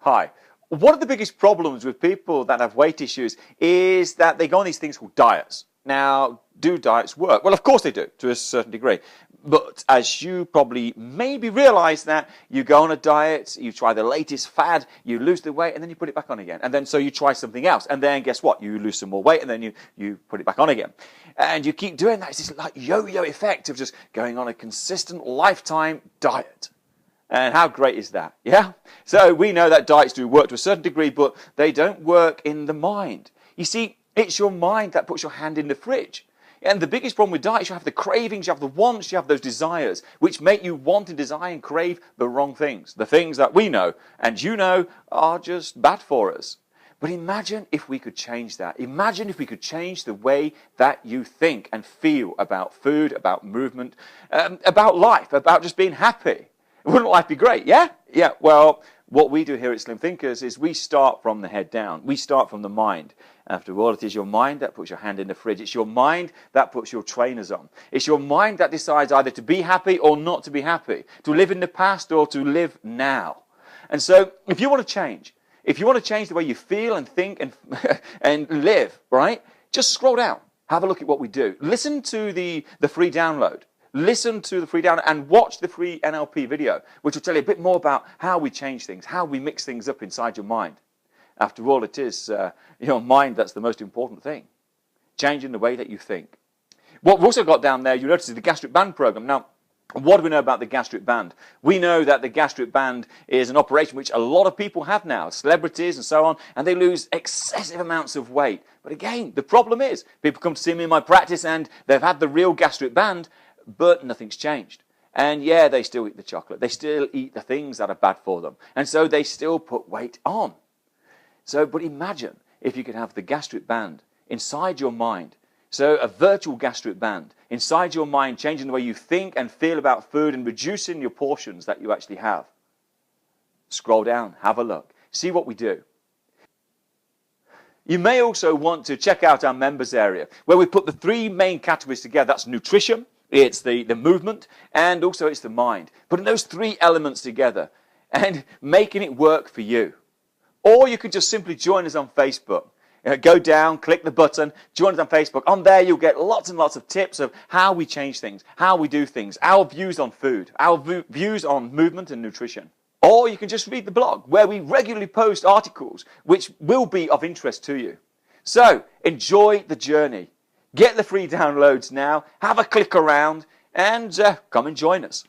Hi. One of the biggest problems with people that have weight issues is that they go on these things called diets. Now, do diets work? Well, of course they do, to a certain degree. But as you probably maybe realize that you go on a diet, you try the latest fad, you lose the weight, and then you put it back on again. And then so you try something else. And then guess what? You lose some more weight, and then you put it back on again. And you keep doing that. It's this like yo-yo effect of just going on a consistent lifetime diet. And how great is that? Yeah? So we know that diets do work to a certain degree, but they don't work in the mind. You see, it's your mind that puts your hand in the fridge. And the biggest problem with diets, you have the cravings, you have the wants, you have those desires, which make you want and desire and crave the wrong things. The things that we know and you know are just bad for us. But imagine if we could change that. Imagine if we could change the way that you think and feel about food, about movement, about life, about just being happy. Wouldn't life be great? Yeah? Yeah. Well, what we do here at Slim Thinkers is we start from the head down. We start from the mind. After all, it is your mind that puts your hand in the fridge. It's your mind that puts your trainers on. It's your mind that decides either to be happy or not to be happy, to live in the past or to live now. And so if you want to change, the way you feel and think and, and live, right, just scroll down. Have a look at what we do. Listen to the free download. Listen to the free download and watch the free NLP video, which will tell you a bit more about how we change things, how we mix things up inside your mind. After all, it is your mind that's the most important thing. Changing the way that you think. What we've also got down there, you notice, is the gastric band program. Now, what do we know about the gastric band? We know that the gastric band is an operation which a lot of people have now, celebrities and so on, and they lose excessive amounts of weight. But again, the problem is, people come to see me in my practice and they've had the real gastric band, but nothing's changed. And yeah, they still eat the chocolate. They still eat the things that are bad for them. And so they still put weight on. So, but imagine if you could have the gastric band inside your mind. So a virtual gastric band inside your mind, changing the way you think and feel about food and reducing your portions that you actually have. Scroll down, have a look, see what we do. You may also want to check out our members area, where we put the three main categories together. That's nutrition, it's the movement, and also it's the mind. Putting those three elements together and making it work for you. Or you could just simply join us on Facebook. Go down, click the button, join us on Facebook. On there you'll get lots and lots of tips of how we change things, how we do things, our views on food, our views on movement and nutrition. Or you can just read the blog, where we regularly post articles which will be of interest to you. So enjoy the journey. Get the free downloads now, have a click around, and come and join us.